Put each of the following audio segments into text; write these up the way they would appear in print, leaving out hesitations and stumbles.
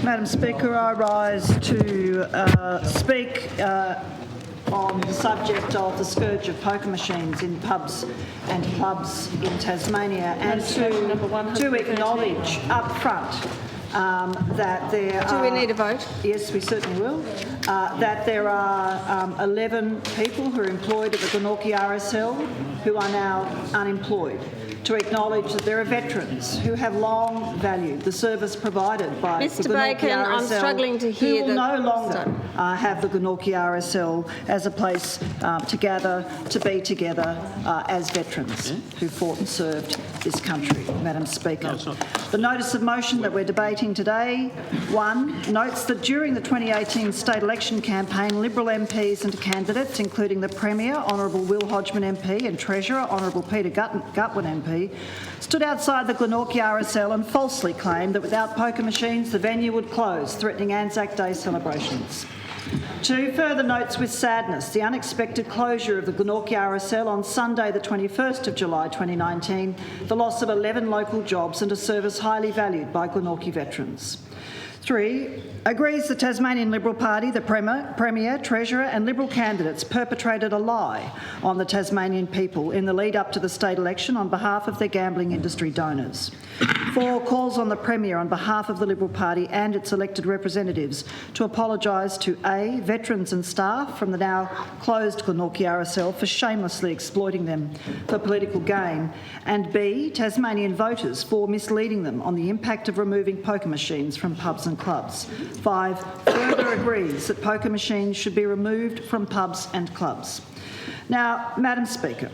Madam Speaker, I rise to speak on the subject of the scourge of poker machines in pubs and clubs in Tasmania, and to acknowledge up front that there are... Do we need a vote? Yes, we certainly will. That there are 11 people who are employed at the Glenorchy RSL who are now unemployed. To acknowledge that there are veterans who have long valued the service provided by Mr. the Glenorchy Bacon, RSL, I'm struggling to hear who will no longer have the Glenorchy RSL as a place to gather, to be together as veterans who fought and served this country, Madam Speaker. The notice of motion that we're debating today, 1, notes that during the 2018 state election campaign, Liberal MPs and candidates, including the Premier, Honourable Will Hodgman MP, and Treasurer, Honourable Peter Gutwin MP, stood outside the Glenorchy RSL and falsely claimed that without poker machines the venue would close, threatening Anzac Day celebrations. 2, further notes with sadness the unexpected closure of the Glenorchy RSL on Sunday the 21st of July 2019, the loss of 11 local jobs and a service highly valued by Glenorchy veterans. 3, agrees the Tasmanian Liberal Party, the Premier, Treasurer and Liberal candidates perpetrated a lie on the Tasmanian people in the lead up to the state election on behalf of their gambling industry donors. 4, calls on the Premier on behalf of the Liberal Party and its elected representatives to apologise to A, veterans and staff from the now closed Glenorchy RSL for shamelessly exploiting them for political gain, and B, Tasmanian voters for misleading them on the impact of removing poker machines from pubs and clubs. 5, further agrees that poker machines should be removed from pubs and clubs. Now, Madam Speaker,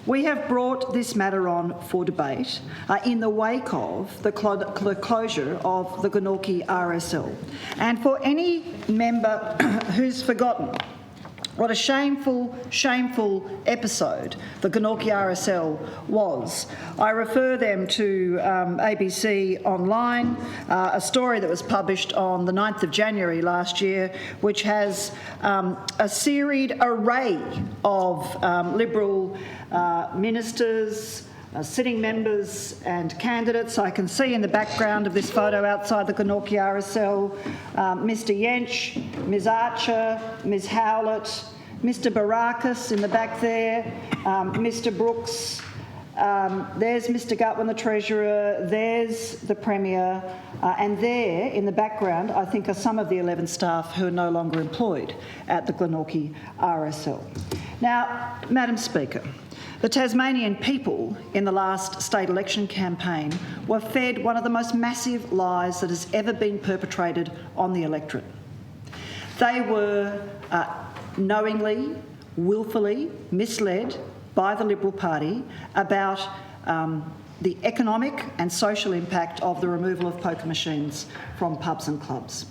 we have brought this matter on for debate in the wake of the closure of the Glenorchy RSL. And for any member who's forgotten what a shameful episode the Glenorchy RSL was, I refer them to ABC Online, a story that was published on the 9th of January last year, which has a serried array of Liberal ministers, sitting members and candidates. I can see in the background of this photo outside the Glenorchy RSL Mr Yench, Ms Archer, Ms Howlett, Mr Barakis in the back there, Mr Brooks, there's Mr Gutwin, the Treasurer, there's the Premier, and there in the background I think are some of the 11 staff who are no longer employed at the Glenorchy RSL. Now, Madam Speaker, the Tasmanian people in the last state election campaign were fed one of the most massive lies that has ever been perpetrated on the electorate. They were knowingly, willfully misled by the Liberal Party about the economic and social impact of the removal of poker machines from pubs and clubs.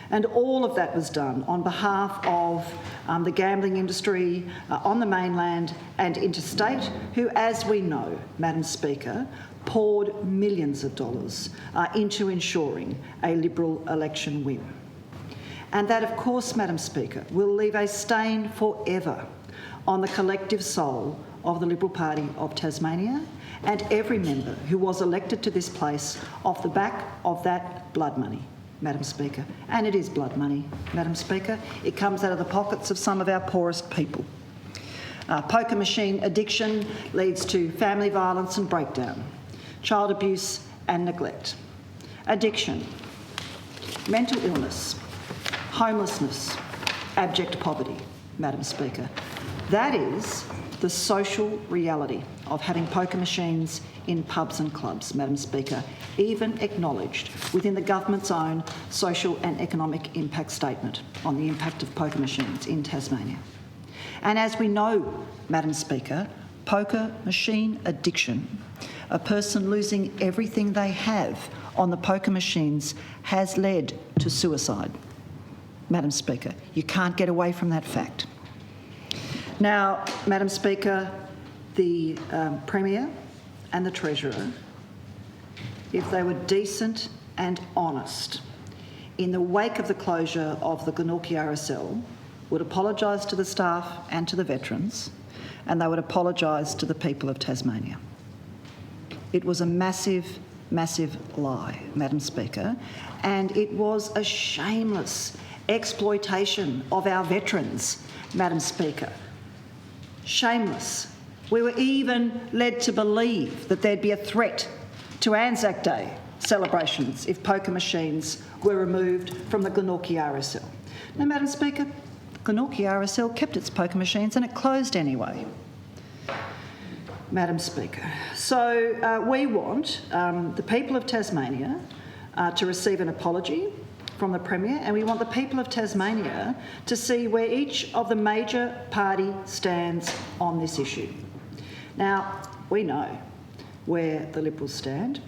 And all of that was done on behalf of the gambling industry on the mainland and interstate, who, as we know, Madam Speaker, poured millions of dollars into ensuring a Liberal election win. And that, of course, Madam Speaker, will leave a stain forever on the collective soul of the Liberal Party of Tasmania and every member who was elected to this place off the back of that blood money, Madam Speaker. And it is blood money, Madam Speaker. It comes out of the pockets of some of our poorest people. Poker machine addiction leads to family violence and breakdown, child abuse and neglect, addiction, mental illness, homelessness, abject poverty, Madam Speaker. That is the social reality of having poker machines in pubs and clubs, Madam Speaker, even acknowledged within the government's own social and economic impact statement on the impact of poker machines in Tasmania. And as we know, Madam Speaker, poker machine addiction, a person losing everything they have on the poker machines, has led to suicide. Madam Speaker, you can't get away from that fact. Now, Madam Speaker, the Premier and the Treasurer, if they were decent and honest, in the wake of the closure of the Glenorchy RSL, would apologise to the staff and to the veterans, and they would apologise to the people of Tasmania. It was a massive massive lie, Madam Speaker, and it was a shameless exploitation of our veterans, Madam Speaker. Shameless. We were even led to believe that there'd be a threat to Anzac Day celebrations if poker machines were removed from the Glenorchy RSL. Now, Madam Speaker, Glenorchy RSL kept its poker machines and it closed anyway. Madam Speaker, so we want the people of Tasmania to receive an apology from the Premier, and we want the people of Tasmania to see where each of the major party stands on this issue. Now, we know where the Liberals stand.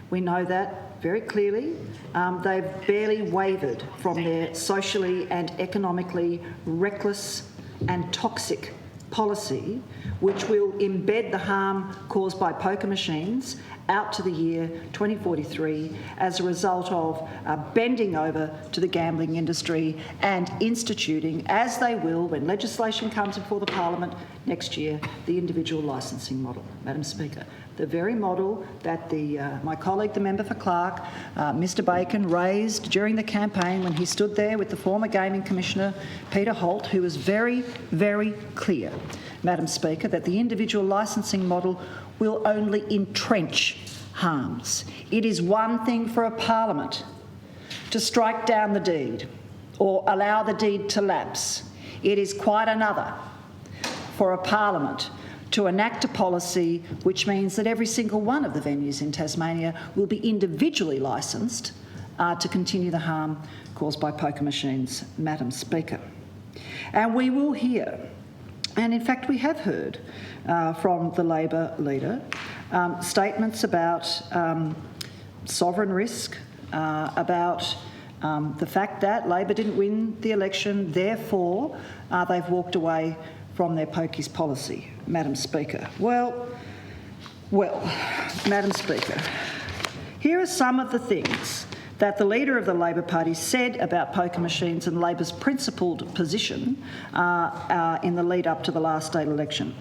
We know that very clearly. They've barely wavered from their socially and economically reckless and toxic policy, which will embed the harm caused by poker machines out to the year 2043 as a result of bending over to the gambling industry and instituting, as they will when legislation comes before the Parliament next year, the individual licensing model. Madam Speaker, the very model that my colleague, the member for Clark, Mr Bacon, raised during the campaign when he stood there with the former Gaming Commissioner, Peter Holt, who was very, very clear, Madam Speaker, that the individual licensing model will only entrench harms. It is one thing for a Parliament to strike down the deed or allow the deed to lapse. It is quite another for a Parliament to enact a policy which means that every single one of the venues in Tasmania will be individually licensed to continue the harm caused by poker machines, Madam Speaker. And we will hear, and in fact we have heard from the Labor leader, statements about sovereign risk, about the fact that Labor didn't win the election, therefore they've walked away from their pokies policy, Madam Speaker. Well, Madam Speaker, here are some of the things that the leader of the Labor Party said about poker machines and Labor's principled position in the lead up to the last state election.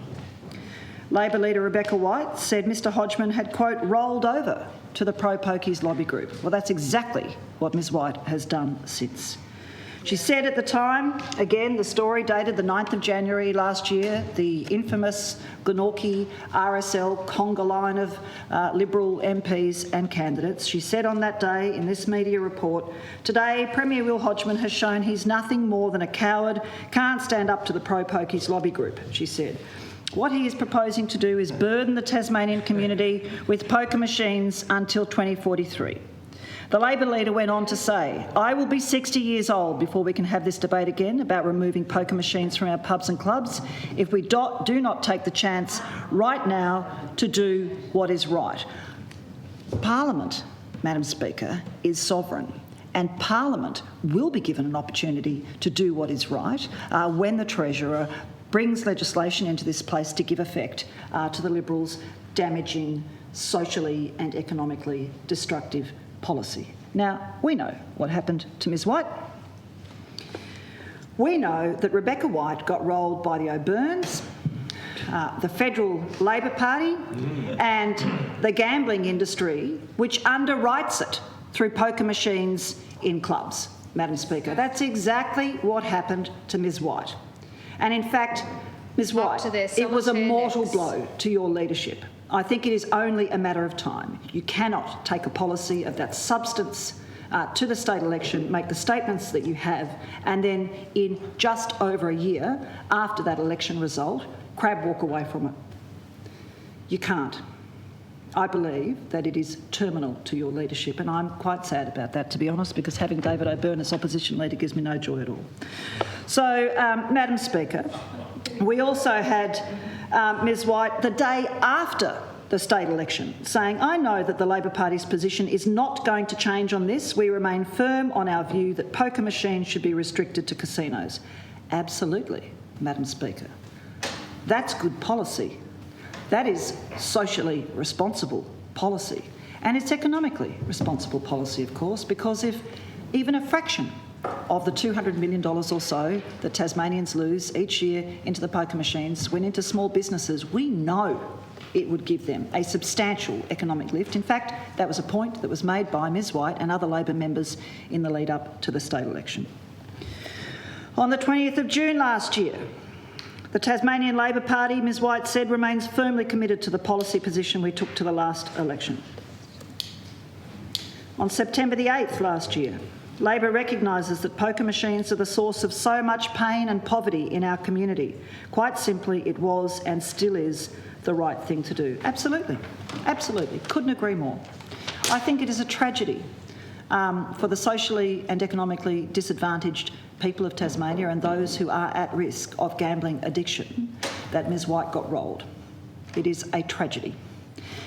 Labor leader Rebecca White said Mr Hodgman had, quote, rolled over to the pro-pokies lobby group. Well, that's exactly what Ms White has done since. She said at the time, again, the story dated the 9th of January last year, the infamous Glenorchy RSL conga line of Liberal MPs and candidates. She said on that day in this media report, today Premier Will Hodgman has shown he's nothing more than a coward, can't stand up to the pro-pokies lobby group, she said. What he is proposing to do is burden the Tasmanian community with poker machines until 2043. The Labor leader went on to say, I will be 60 years old before we can have this debate again about removing poker machines from our pubs and clubs if we do not take the chance right now to do what is right. Parliament, Madam Speaker, is sovereign, and Parliament will be given an opportunity to do what is right when the Treasurer brings legislation into this place to give effect to the Liberals' damaging, socially and economically destructive policy. Now, we know what happened to Ms White. We know that Rebecca White got rolled by the O'Byrnes, the Federal Labor Party and the gambling industry, which underwrites it through poker machines in clubs, Madam Speaker. That's exactly what happened to Ms White. And in fact, Ms White, it was a mortal blow to your leadership. I think it is only a matter of time. You cannot take a policy of that substance to the state election, make the statements that you have, and then in just over a year after that election result, crab walk away from it. You can't. I believe that it is terminal to your leadership, and I'm quite sad about that, to be honest, because having David O'Byrne as opposition leader gives me no joy at all. So, Madam Speaker, we also had Ms White the day after the state election saying, I know that the Labor Party's position is not going to change on this. We remain firm on our view that poker machines should be restricted to casinos. Absolutely, Madam Speaker. That's good policy. That is socially responsible policy. And it's economically responsible policy, of course, because if even a fraction of the $200 million or so that Tasmanians lose each year into the poker machines went into small businesses, we know it would give them a substantial economic lift. In fact, that was a point that was made by Ms White and other Labor members in the lead up to the state election. On the 20th of June last year, the Tasmanian Labor Party, Ms White said, remains firmly committed to the policy position we took to the last election. On September the 8th last year, Labor recognises that poker machines are the source of so much pain and poverty in our community. Quite simply, it was and still is the right thing to do. Absolutely, absolutely. Couldn't agree more. I think it is a tragedy for the socially and economically disadvantaged people of Tasmania and those who are at risk of gambling addiction that Ms White got rolled. It is a tragedy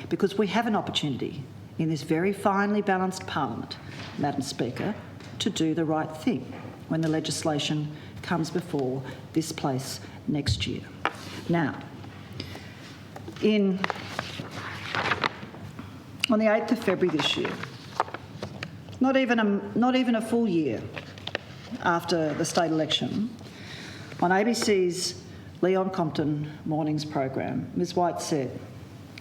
because we have an opportunity in this very finely balanced parliament, Madam Speaker, to do the right thing when the legislation comes before this place next year. Now, on the 8th of February this year, not even a full year after the state election, on ABC's Leon Compton Mornings program, Ms White said,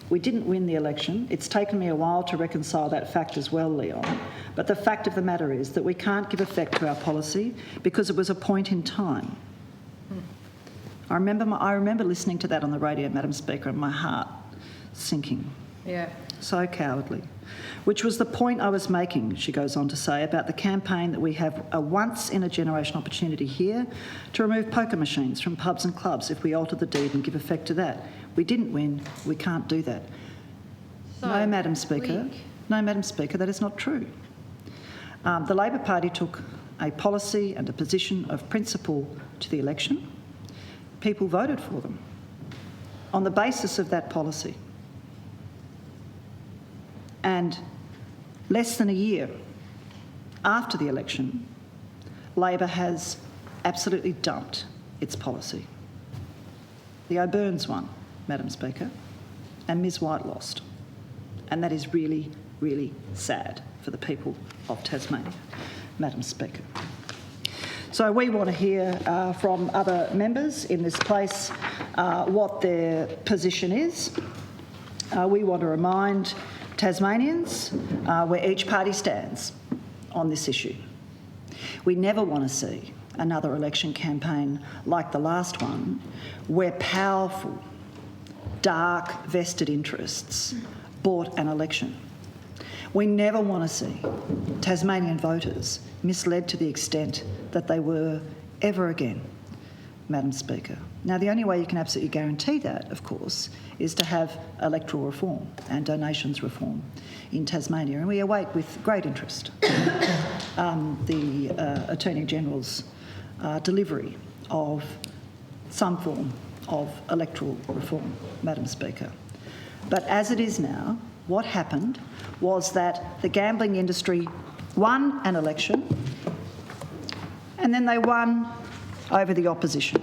"We didn't win the election. It's taken me a while to reconcile that fact as well, Leon. But the fact of the matter is that we can't give effect to our policy because it was a point in time." I remember listening to that on the radio, Madam Speaker, and my heart sinking. Yeah. So cowardly. Which was the point I was making, she goes on to say, about the campaign that we have a once-in-a-generation opportunity here to remove poker machines from pubs and clubs if we alter the deed and give effect to that. We didn't win. We can't do that. So no, Madam Speaker. No, Madam Speaker, that is not true. The Labor Party took a policy and a position of principle to the election. People voted for them on the basis of that policy. And less than a year after the election, Labor has absolutely dumped its policy. The O'Byrnes won, Madam Speaker, and Ms White lost. And that is really, really sad for the people of Tasmania, Madam Speaker. So we want to hear from other members in this place what their position is. We want to remind Tasmanians where each party stands on this issue. We never want to see another election campaign like the last one where powerful, dark, vested interests bought an election. We never want to see Tasmanian voters misled to the extent that they were ever again, Madam Speaker. Now, the only way you can absolutely guarantee that, of course, is to have electoral reform and donations reform in Tasmania. And we await with great interest the Attorney General's delivery of some form of electoral reform, Madam Speaker. But as it is now, what happened was that the gambling industry won an election and then they won over the opposition.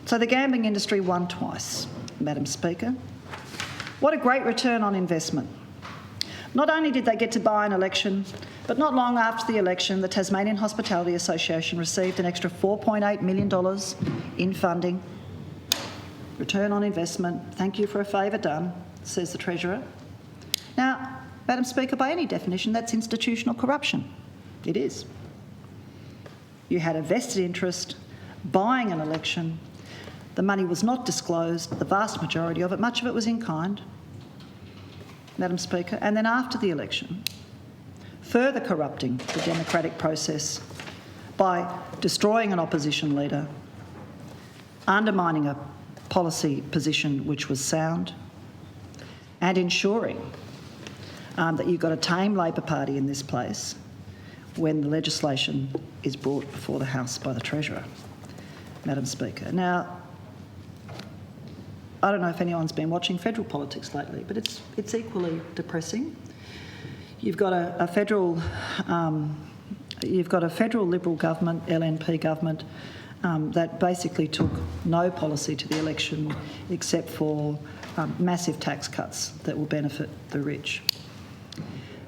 So the gambling industry won twice, Madam Speaker. What a great return on investment. Not only did they get to buy an election, but not long after the election, the Tasmanian Hospitality Association received an extra $4.8 million in funding. Return on investment, thank you for a favour done, says the Treasurer. Now, Madam Speaker, by any definition, that's institutional corruption. It is. You had a vested interest buying an election. The money was not disclosed, the vast majority of it, much of it was in kind, Madam Speaker. And then after the election, further corrupting the democratic process by destroying an opposition leader, undermining a policy position which was sound, and ensuring that you've got a tame Labor Party in this place when the legislation is brought before the House by the Treasurer, Madam Speaker. Now, I don't know if anyone's been watching federal politics lately, but it's equally depressing. You've got a federal Liberal government, LNP government, that basically took no policy to the election except for massive tax cuts that will benefit the rich.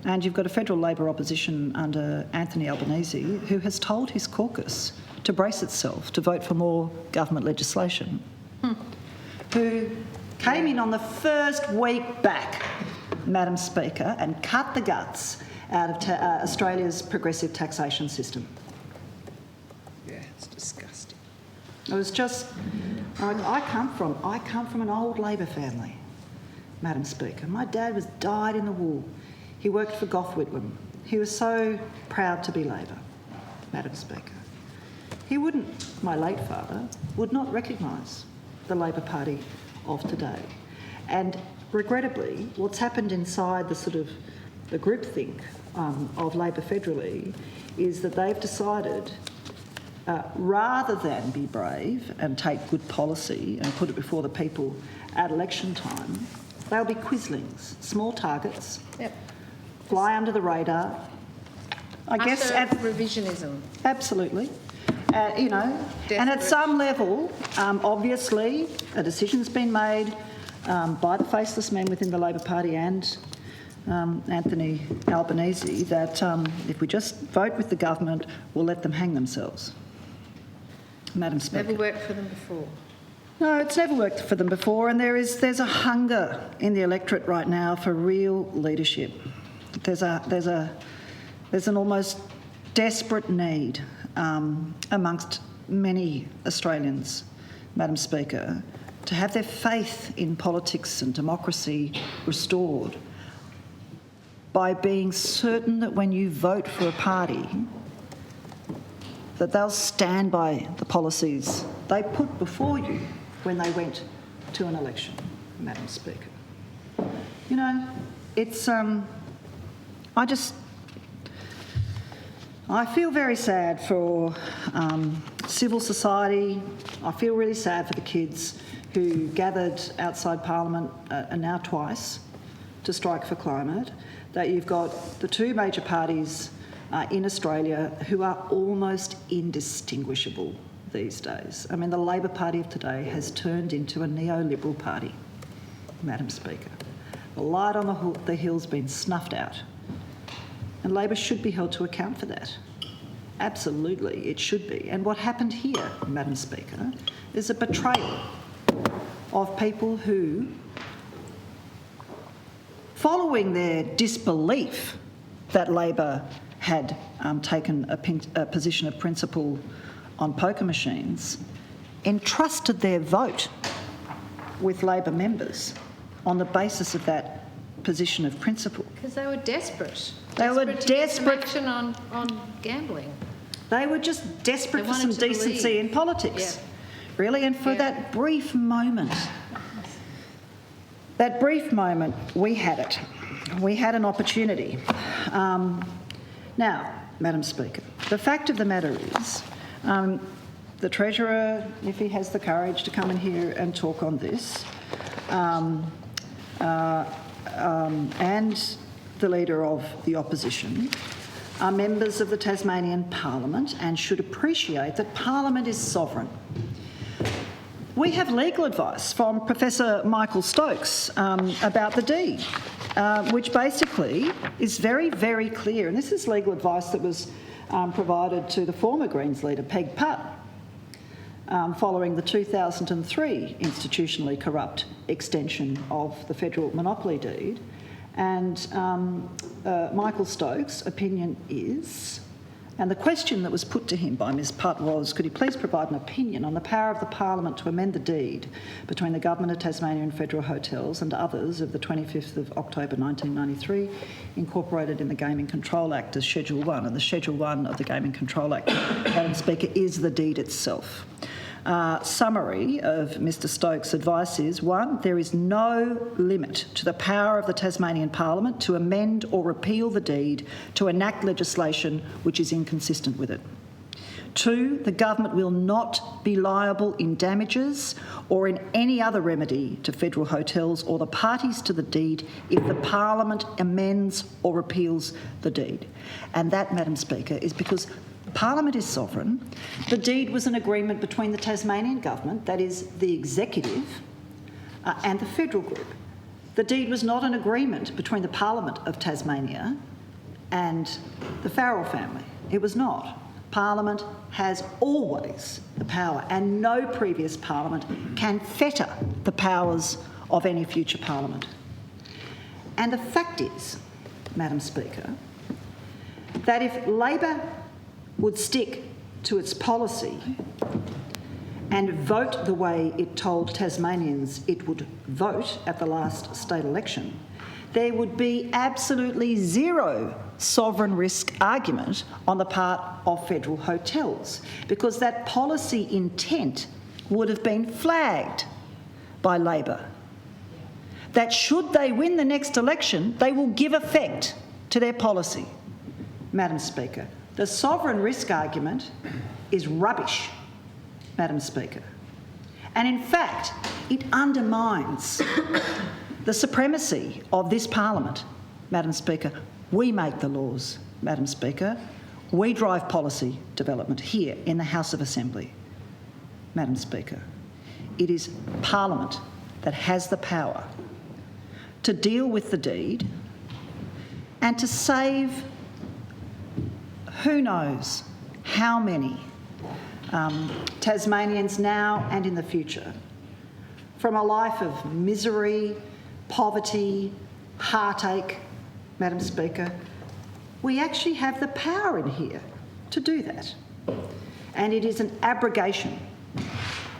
And you've got a federal Labor opposition under Anthony Albanese who has told his caucus to brace itself to vote for more government legislation, who came in on the first week back, Madam Speaker, and cut the guts out of Australia's progressive taxation system. Yeah, it's disgusting. It was just... I come from an old Labor family, Madam Speaker. My dad was dyed in the wool. He worked for Gough Whitlam. He was so proud to be Labor, Madam Speaker. He wouldn't, my late father, would not recognise the Labor Party of today. And regrettably, what's happened inside the groupthink of Labor federally is that they've decided, rather than be brave and take good policy and put it before the people at election time, they'll be quislings, small targets, fly under the radar. I guess revisionism. Absolutely. And at some level, obviously, a decision's been made by the faceless men within the Labor Party and Anthony Albanese that if we just vote with the government, we'll let them hang themselves. Madam Speaker. Never worked for them before. No, it's never worked for them before, and there's a hunger in the electorate right now for real leadership. There's an almost desperate need amongst many Australians, Madam Speaker, to have their faith in politics and democracy restored by being certain that when you vote for a party, that they'll stand by the policies they put before you when they went to an election, Madam Speaker. You know, it's... I feel very sad for civil society. I feel really sad for the kids who gathered outside Parliament and now twice to strike for climate, that you've got the two major parties in Australia who are almost indistinguishable these days. I mean, the Labor Party of today has turned into a neoliberal party, Madam Speaker. The light on the hill's been snuffed out. And Labor should be held to account for that. Absolutely, it should be. And what happened here, Madam Speaker, is a betrayal of people who, following their disbelief that Labor had taken a position of principle on poker machines, entrusted their vote with Labor members on the basis of that position of principle. Because they were desperate. They were desperate to get some action on gambling. They were just desperate for some decency in politics, really. And for that brief moment, we had it. We had an opportunity. Now, Madam Speaker, the fact of the matter is, the Treasurer, if he has the courage to come in here and talk on this, and the Leader of the Opposition are members of the Tasmanian Parliament and should appreciate that Parliament is sovereign. We have legal advice from Professor Michael Stokes about the deed, which basically is very, very clear. And this is legal advice that was provided to the former Greens leader, Peg Putt, following the 2003 institutionally corrupt extension of the federal monopoly deed. And Michael Stokes' opinion is, and the question that was put to him by Ms Putt was, could he please provide an opinion on the power of the Parliament to amend the deed between the Government of Tasmania and Federal Hotels and others of the 25th of October 1993, incorporated in the Gaming Control Act as Schedule 1. And the Schedule 1 of the Gaming Control Act, Madam Speaker, is the deed itself. Summary of Mr Stokes' advice is, 1, there is no limit to the power of the Tasmanian Parliament to amend or repeal the deed to enact legislation which is inconsistent with it. 2, the government will not be liable in damages or in any other remedy to federal hotels or the parties to the deed if the Parliament amends or repeals the deed. And that, Madam Speaker, is because Parliament is sovereign. The deed was an agreement between the Tasmanian Government, that is the executive, and the federal group. The deed was not an agreement between the Parliament of Tasmania and the Farrell family. It was not. Parliament has always the power, and no previous Parliament can fetter the powers of any future parliament. And the fact is, Madam Speaker, that if Labor would stick to its policy and vote the way it told Tasmanians it would vote at the last state election, there would be absolutely zero sovereign risk argument on the part of federal hotels, because that policy intent would have been flagged by Labor. That should they win the next election, they will give effect to their policy. Madam Speaker, the sovereign risk argument is rubbish, Madam Speaker. And in fact, it undermines the supremacy of this parliament, Madam Speaker. We make the laws, Madam Speaker. We drive policy development here in the House of Assembly, Madam Speaker. It is Parliament that has the power to deal with the deed and to save who knows how many Tasmanians now and in the future from a life of misery, poverty, heartache, Madam Speaker. We actually have the power in here to do that. And it is an abrogation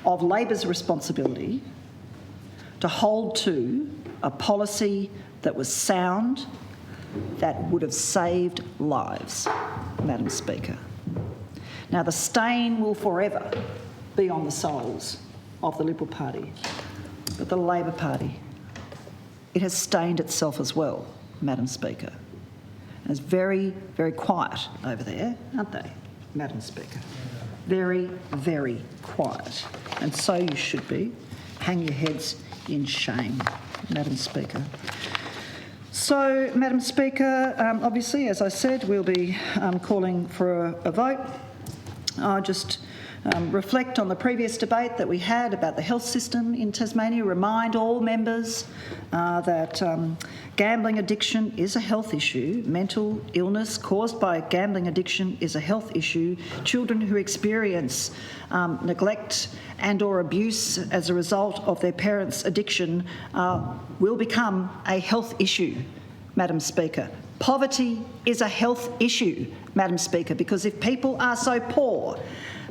of Labor's responsibility to hold to a policy that was sound, that would have saved lives, Madam Speaker. Now, the stain will forever be on the souls of the Liberal Party, but the Labor Party, it has stained itself as well, Madam Speaker. And it's very, very quiet over there, aren't they, Madam Speaker? Very, very quiet. And so you should be. Hang your heads in shame, Madam Speaker. So, Madam Speaker, obviously, as I said, we'll be calling for a vote. I'll just reflect on the previous debate that we had about the health system in Tasmania, remind all members that gambling addiction is a health issue. Mental illness caused by gambling addiction is a health issue. Children who experience neglect and or abuse as a result of their parents' addiction will become a health issue, Madam Speaker. Poverty is a health issue, Madam Speaker, because if people are so poor,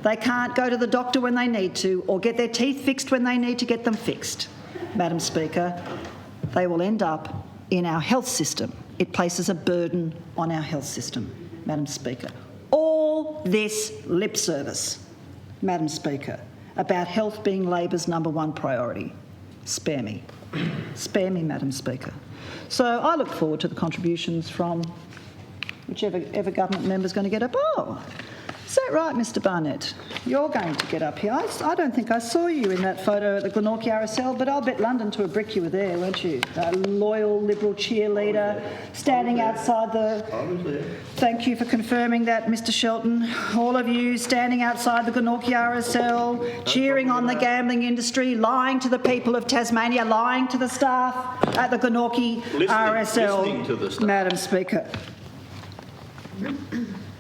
they can't go to the doctor when they need to or get their teeth fixed when they need to get them fixed, Madam Speaker, they will end up in our health system. It places a burden on our health system, Madam Speaker. All this lip service, Madam Speaker, about health being Labor's #1 priority. Spare me. Spare me, Madam Speaker. So I look forward to the contributions from whichever government member's going to get up. Oh, is that right, Mr Barnett? You're going to get up here. I don't think I saw you in that photo at the Glenorchy RSL, but I'll bet London to a brick you were there, weren't you? A loyal Liberal cheerleader standing outside the... I was there. Thank you for confirming that, Mr Shelton. All of you standing outside the Glenorchy RSL, cheering on the gambling industry, lying to the people of Tasmania, lying to the staff at the Glenorchy RSL. Listening to the staff. Madam Speaker.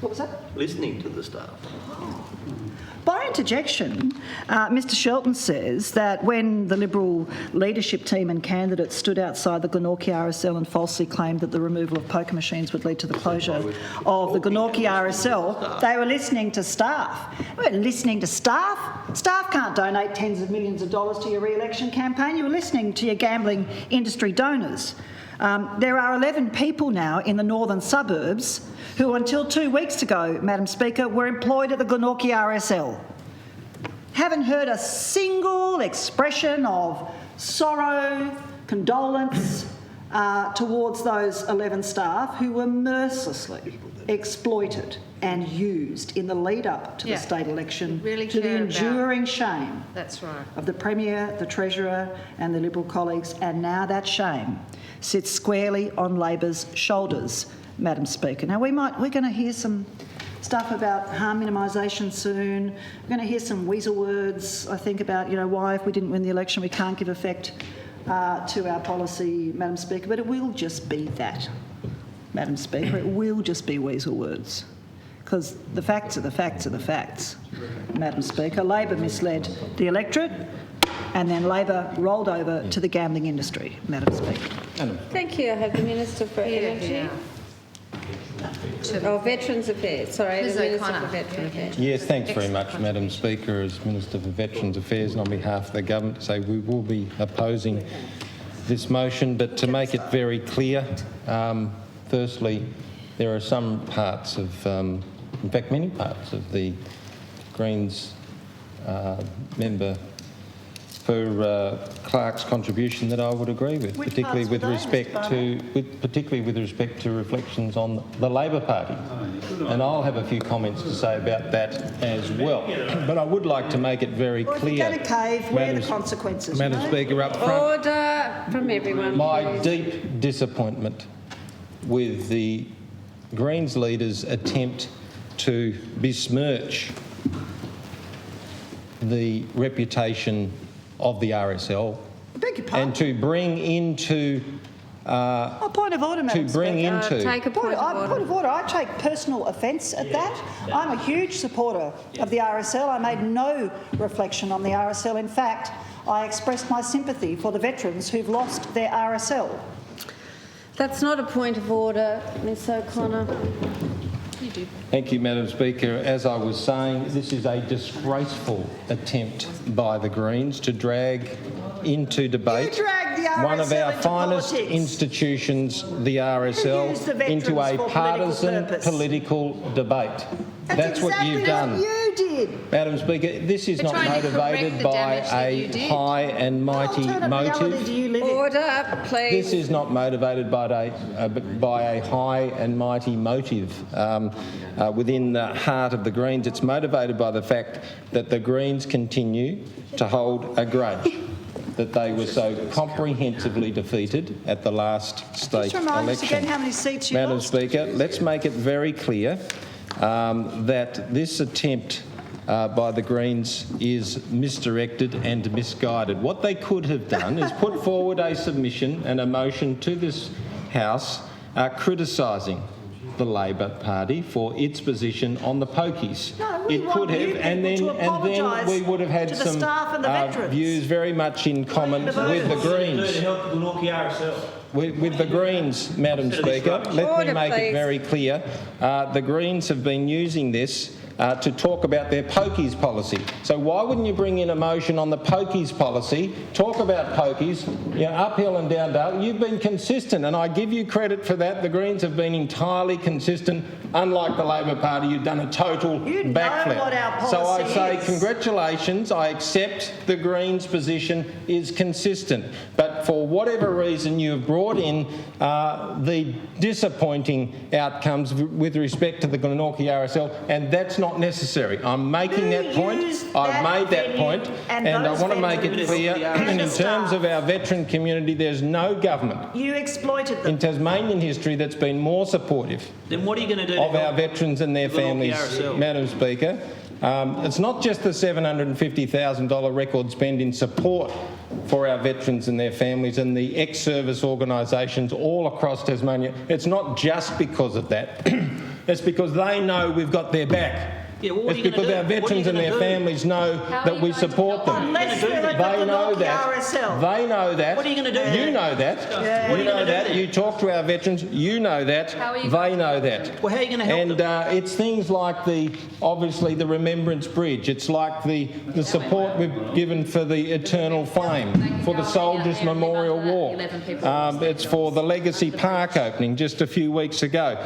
What was that? Listening to the staff. By interjection, Mr Shelton says that when the Liberal leadership team and candidates stood outside the Glenorchy RSL and falsely claimed that the removal of poker machines would lead to the closure of the Glenorchy RSL, they were listening to staff. They weren't listening to staff. Staff can't donate tens of millions of dollars to your re-election campaign. You were listening to your gambling industry donors. There are 11 people now in the northern suburbs who until 2 weeks ago, Madam Speaker, were employed at the Glenorchy RSL. Haven't heard a single expression of sorrow, condolence towards those 11 staff who were mercilessly exploited and used in the lead up to the state election, really to the enduring shame That's right. of the Premier, the Treasurer and the Liberal colleagues, and now that shame sits squarely on Labor's shoulders, Madam Speaker. Now, we're going to hear some stuff about harm minimisation soon. We're going to hear some weasel words, I think, about, why if we didn't win the election we can't give effect to our policy, Madam Speaker. But it will just be that, Madam Speaker. It will just be weasel words. Because the facts are the facts are the facts, Madam Speaker. Labor misled the electorate. and then Labor rolled over to the gambling industry, Madam Speaker. Thank you. I have the Minister for Energy. Oh, Veterans Affairs. Sorry, Ms. the Minister O'Connor. for Veterans Affairs. Yes, thanks very much, Madam Speaker. As Minister for Veterans Affairs and on behalf of the government, to say we will be opposing this motion, but to make it very clear, firstly, there are some parts of, in fact, many parts of the Greens member for Clark's contribution that I would agree with, Which particularly parts with were they, respect to reflections on the Labor Party, and I'll have a few comments to say about that as well. But I would like to make it very Well, if clear, you're going to cave, where are the consequences? Madam you know? Speaker, up front, Order from everyone, my please. deep disappointment with the Greens leader's attempt to besmirch the reputation of the RSL I beg your pardon. and to bring into Oh, point of order, Madam Speaker. Take a point of order. Point of order. I take personal offence at that. I'm a huge supporter of the RSL. I made no reflection on the RSL. In fact, I expressed my sympathy for the veterans who've lost their RSL. That's not a point of order, Ms O'Connor. Thank you, Madam Speaker. As I was saying, this is a disgraceful attempt by the Greens to drag into debate You dragged the RSL one of our into finest politics. institutions, the used the RSL, veterans into a for partisan purpose. political debate. That's what exactly you've done. What you did. Madam Speaker, this is They're not trying to motivated correct the by damage that you a did. high and mighty What alternative reality do motive. you live in? Order, please. This is not motivated by a high and mighty motive within the heart of the Greens. It's motivated by the fact that the Greens continue to hold a grudge that they were so comprehensively defeated at the last state Just remind us election. again how many seats you Madam lost. Speaker, let's make it very clear that this attempt by the Greens is misdirected and misguided. What they could have done is put forward a submission and a motion to this House criticising the Labor Party for its position on the pokies. No, we it want could have, you and people to then apologise we would have had to the some staff and the veterans. views very much in common with the Greens. Glenorchy RSL. With the Greens, Madam Speaker, let me Order, make please. it very clear. The Greens have been using this to talk about their pokies policy. So why wouldn't you bring in a motion on the pokies policy, talk about pokies, uphill and down dale? You've been consistent, and I give you credit for that. The Greens have been entirely consistent. Unlike the Labor Party, you've done a total You know backflip. what our So I policy say is. congratulations. I accept the Greens' position is consistent. But for whatever reason, you have brought in the disappointing outcomes with respect to the Glenorchy RSL, and that's not necessary. I'm making You that point. used I've that made that venue point, and and I those want to make it veterans clear, and in the terms staff. of our veteran community, there's no government You exploited in them. Tasmanian history that's been more supportive Then what are you going to do of to our help veterans and their the Glenorchy families, RSL? Madam Speaker. It's not just the $750,000 record spend in support for our veterans and their families and the ex-service organisations all across Tasmania. It's not just because of that. It's because they know we've got their back. Yeah, well, what It's are you because gonna our do? What are veterans you and their gonna do? families know How are that you we going to support help them. them? Unless they're at the They know Glenorchy that. RSL. They know that. What are you gonna do? You know that. Yeah. What are You you know gonna do that. then? You talk to our veterans. You know that. How are you They going to know help that. Well, how are you going to help And them? it's things like obviously the Remembrance Bridge. It's like the support we've given for the Eternal Flame, for the Soldiers Memorial Walk. It's for the Legacy Park opening just a few weeks ago.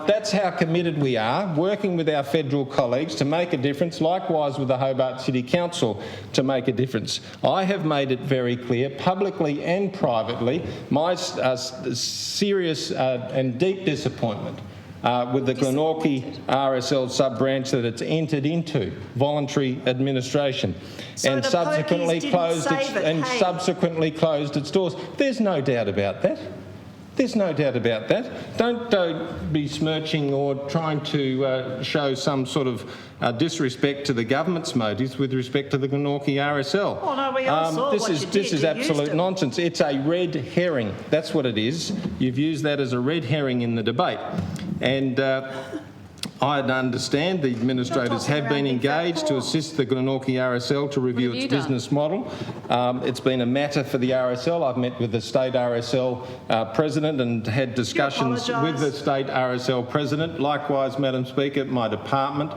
That's how committed we are, working with our federal colleagues to make a difference, likewise with the Hobart City Council to make a difference. I have made it very clear, publicly and privately, my serious and deep disappointment with the Glenorchy RSL sub-branch that it's entered into voluntary administration So and the subsequently pokies didn't closed save it, hey? subsequently closed its doors. There's no doubt about that. There's no doubt about that. Don't be smirching or trying to show some sort of disrespect to the government's motives with respect to the Glenorchy RSL. Oh, no, we all saw this what is you did. this is You used absolute it. nonsense. It's a red herring. That's what it is. You've used that as a red herring in the debate, and I understand the administrators have been engaged to assist the Glenorchy RSL to review its business model. It's been a matter for the RSL. I've met with the state RSL president and had discussions with the state RSL president. Likewise, Madam Speaker, my department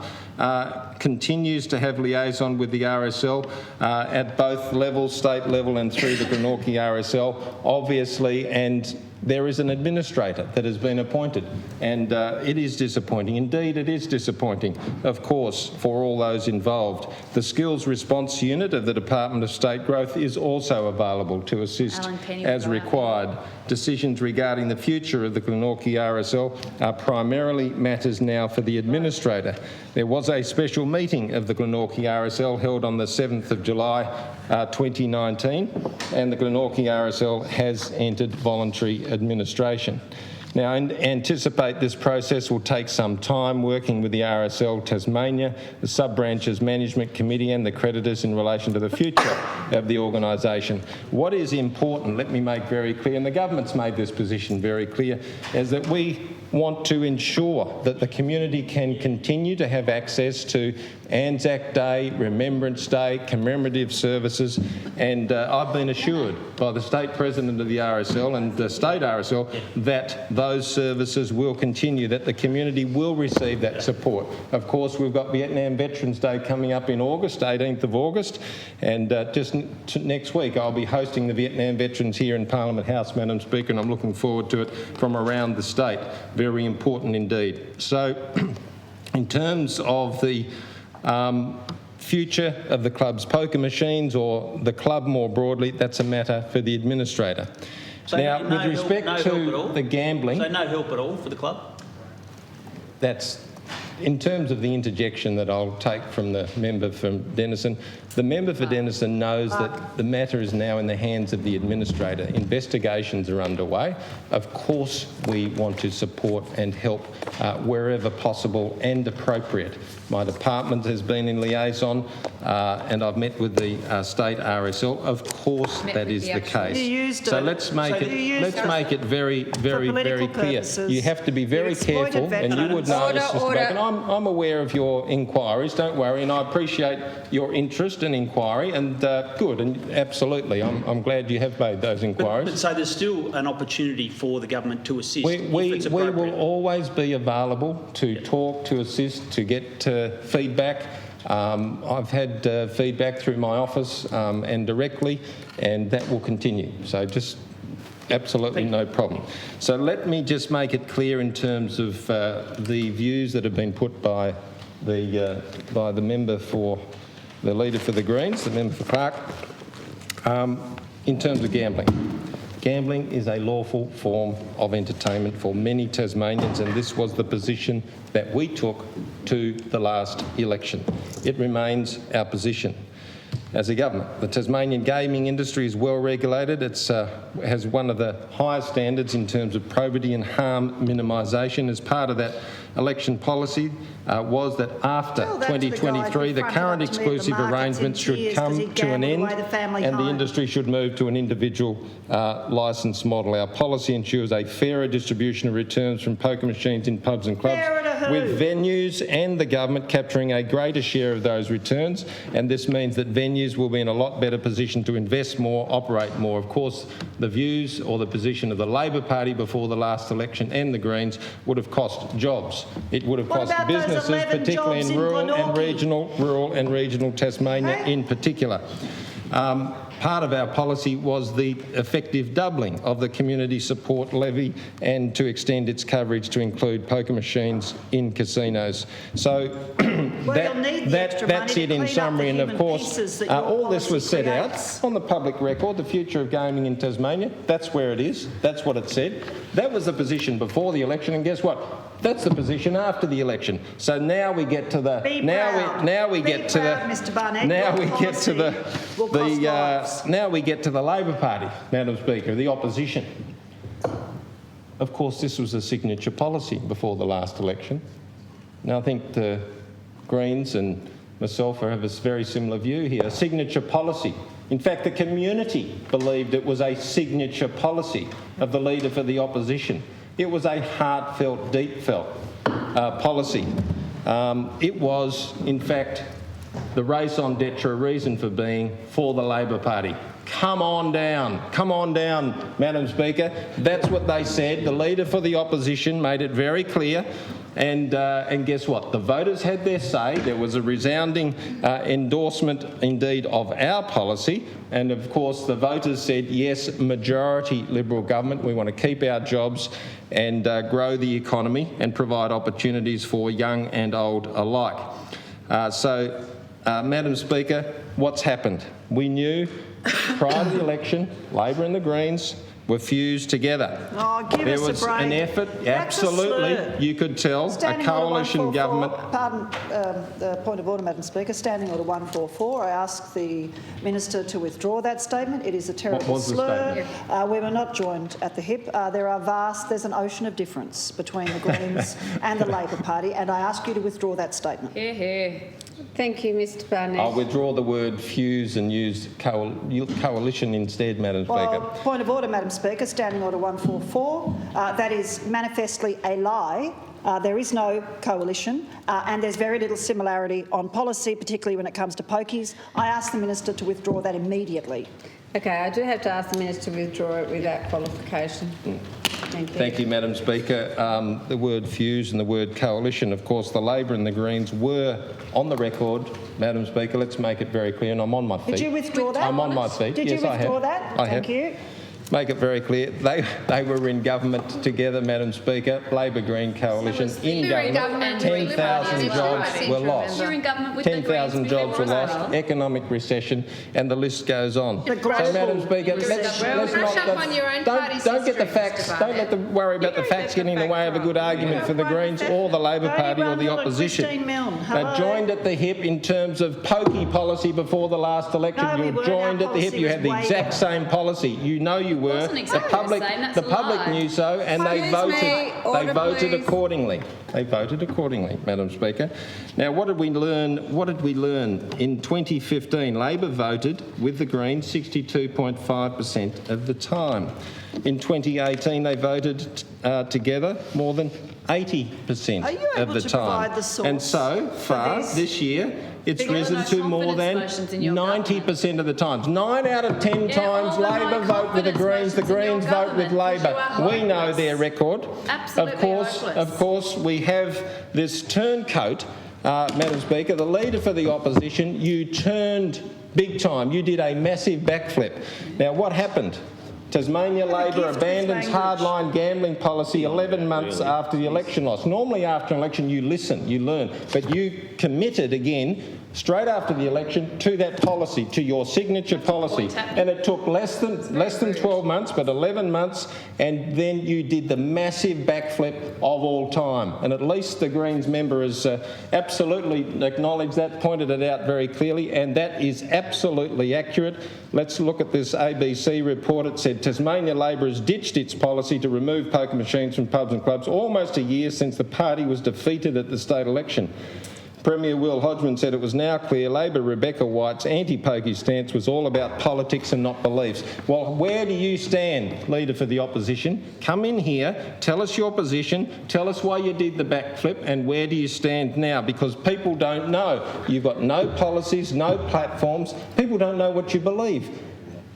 continues to have liaison with the RSL at both levels, state level and through the Glenorchy RSL, obviously, and there is an administrator that has been appointed, and it is disappointing. Indeed, it is disappointing, of course, for all those involved. The Skills Response Unit of the Department of State Growth is also available to assist as required. Decisions regarding the future of the Glenorchy RSL are primarily matters now for the administrator. There was a special meeting of the Glenorchy RSL held on the 7th of July 2019, and the Glenorchy RSL has entered voluntary administration. Now, I anticipate this process will take some time, working with the RSL Tasmania, the sub-branches management committee and the creditors in relation to the future of the organisation. What is important, let me make very clear, and the government's made this position very clear, is that we want to ensure that the community can continue to have access to Anzac Day, Remembrance Day, commemorative services, and I've been assured by the state president of the RSL and the state RSL that those services will continue, that the community will receive that support. Of course, we've got Vietnam Veterans Day coming up in August, 18th of August, and just next week I'll be hosting the Vietnam Veterans here in Parliament House, Madam Speaker, and I'm looking forward to it from around the state. Very important indeed. So, in terms of the future of the club's poker machines or the club more broadly, that's a matter for the administrator. So now, with respect to the gambling... So no help at all for the club? That's... In terms of the interjection that I'll take from the member from Denison, the member for Denison knows that the matter is now in the hands of the administrator. Investigations are underway. Of course, we want to support and help wherever possible and appropriate. My department has been in liaison and I've met with the state RSL. Of course, that is the case. So let's make it very, very, very clear. You have to be very careful, and you would know this, Mr. Bacon. I'm aware of your inquiries, don't worry, and I appreciate your interest and inquiry, and good, and absolutely, I'm glad you have made those inquiries. But so there's still an opportunity for the government to assist we if it's appropriate. We will always be available to talk, to assist, to get feedback. I've had feedback through my office and directly, and that will continue. So just absolutely no problem. So let me just make it clear in terms of the views that have been put by the member for the leader for the Greens, the member for Clark, in terms of gambling. Gambling is a lawful form of entertainment for many Tasmanians, and this was the position that we took to the last election. It remains our position. As a government, the Tasmanian gaming industry is well regulated. It has one of the highest standards in terms of probity and harm minimisation. As part of that election policy was that after 2023 the current exclusive arrangements should come to an end and the industry should move to an individual licence model. Our policy ensures a fairer distribution of returns from poker machines in pubs and clubs, with venues and the government capturing a greater share of those returns, and this means that venues will be in a lot better position to invest more, operate more. Of course, the views or the position of the Labor Party before the last election and the Greens would have cost jobs. It would have cost businesses, particularly in rural and regional Tasmania in particular. Part of our policy was the effective doubling of the community support levy and to extend its coverage to include poker machines in casinos. So that's it in summary, and of course all this was set out on the public record, the future of gaming in Tasmania. That's where it is. That's what it said. That was the position before the election, and guess what? That's the position after the election. So now we get to the now we get to the Labor Party, Madam Speaker, the opposition. Of course, this was a signature policy before the last election. Now I think the Greens and myself have a very similar view here. A signature policy. In fact, the community believed it was a signature policy of the leader for the opposition. It was a heartfelt, deep-felt policy. It was, in fact, the raison d'etre, a reason for being, for the Labor Party. Come on down, Madam Speaker. That's what they said. The Leader for the Opposition made it very clear. And guess what? The voters had their say. There was a resounding endorsement, indeed, of our policy. And, of course, the voters said, yes, majority Liberal government. We want to keep our jobs and grow the economy and provide opportunities for young and old alike. Madam Speaker, what's happened? We knew prior to the election, Labor and the Greens were fused together. Oh, give there us a was break. an effort, That's absolutely, a slur. you could tell, Standing a coalition Order 144, government. Pardon, the point of order, Madam Speaker. Standing Order 144. I ask the Minister to withdraw that statement. It is a terrible What was the slur. statement? We were not joined at the hip. There's an ocean of difference between the Greens and the Labor Party, and I ask you to withdraw that statement. Hear, hear. Thank you, Mr Barnett. I'll withdraw the word fuse and use coalition instead, Madam Well, Speaker. point of order, Madam Speaker. Standing Order 144. That is manifestly a lie. There is no coalition and there's very little similarity on policy, particularly when it comes to pokies. I ask the Minister to withdraw that immediately. Okay, I do have to ask the Minister to withdraw it without qualification. Thank you. Thank you, Madam Speaker. The word fuse and the word coalition, of course, the Labor and the Greens were on the record, Madam Speaker. Let's make it very clear, and I'm on my feet. Did you withdraw that? I'm on my feet. Did yes, you withdraw I have. that? I have. Thank you. Make it very clear. They were in government together, Madam Speaker. Labor Green coalition in government. 10,000 jobs were lost. You're in government with 10,000 jobs were lost. Economic recession, and the list goes on. So, Madam Speaker, let's not. Don't get the facts. Don't let them worry about the facts getting in the way of a good argument for the Greens or the Labor Party or the opposition. Joined at the hip in terms of pokey policy before the last election. No, we You weren't. joined Our at the hip. policy You was had the way exact better. same policy. You know you were. wasn't exactly the same, that's The a public lie. knew so, and they Excuse voted. me. Order, They voted please. accordingly. They voted accordingly, Madam Speaker. Now, what did we learn? What did we learn in 2015? Labor voted with the Greens 62.5% of the time. In 2018, they voted together more than 80% Are you of able the to time. provide the source And so far this? this year, it's There were risen no to more than confidence motions in your 90% of the times. 9 out of 10 Yeah, times all the Labor no vote with the confidence Greens, the motions in your Greens vote with government, Labor. because you are We know hopeless. their record. Absolutely hopeless. Of course, we have this turncoat, Madam Speaker, the Leader for the Opposition. You turned big time. You did a massive backflip. Now, what happened? Tasmania Labor gift with abandons language. hardline gambling policy 11 months after the election loss. Normally after an election you listen, you learn, but you committed again straight after the election to that policy, to your signature policy. And it took less than 12 months, but 11 months, and then you did the massive backflip of all time. And at least the Greens member has absolutely acknowledged that, pointed it out very clearly, and that is absolutely accurate. Let's look at this ABC report. It said Tasmania Labor has ditched its policy to remove poker machines from pubs and clubs almost a year since the party was defeated at the state election. Premier Will Hodgman said it was now clear Labor Rebecca White's anti-pokey stance was all about politics and not beliefs. Well, where do you stand, Leader for the Opposition? Come in here, tell us your position, tell us why you did the backflip, and where do you stand now? Because people don't know. You've got no policies, no platforms. People don't know what you believe.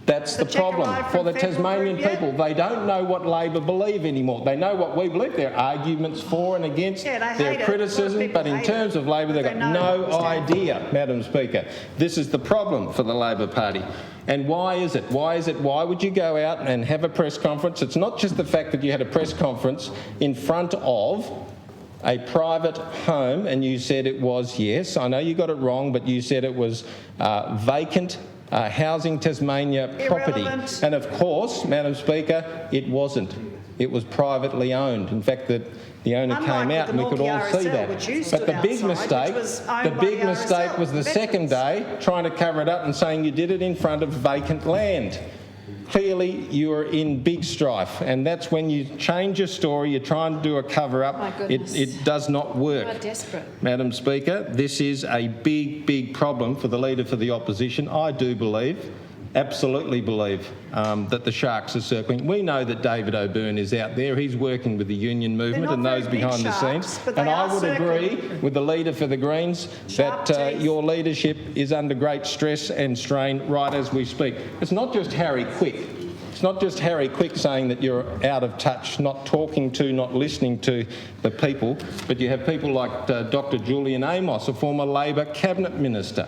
That's the check problem arrived for from the Federal Tasmanian Group yet? people. They don't know what Labor believe anymore. They know what we believe. There are arguments for and against. Yeah, they hate there it. are criticism, People but in hate terms it. of Labor, they've They got know no what we stand idea, Madam Speaker. This is the problem for the Labor Party. And why is it? Why is it? Why would you go out and have a press conference? It's not just the fact that you had a press conference in front of a private home and you said it was, yes, I know you got it wrong, but you said it was vacant Housing Tasmania property. Irrelevant. And of course, Madam Speaker, it wasn't. It was privately owned. In fact, the owner Unlike came the out and we could all Glenorchy see RSL, which you that. stood But the big outside, mistake, which was owned by the RSL was the second veterans. day trying to cover it up and saying you did it in front of vacant land. Clearly, you are in big strife, and that's when you change your story, you try and do a cover-up, My goodness. it does not work. You are desperate. Madam Speaker, this is a big, big problem for the Leader for the Opposition. I do believe absolutely believe that the sharks are circling. We know that David O'Byrne is out there. He's working with the union movement They're and not those very big behind the sharks, scenes. but they And I are would agree with the leader for the Greens Sharp that teeth. your leadership is under great stress and strain right as we speak. It's not just Harry Quick. It's not just Harry Quick saying that you're out of touch, not talking to, not listening to the people, but you have people like Dr Julian Amos, a former Labor cabinet minister.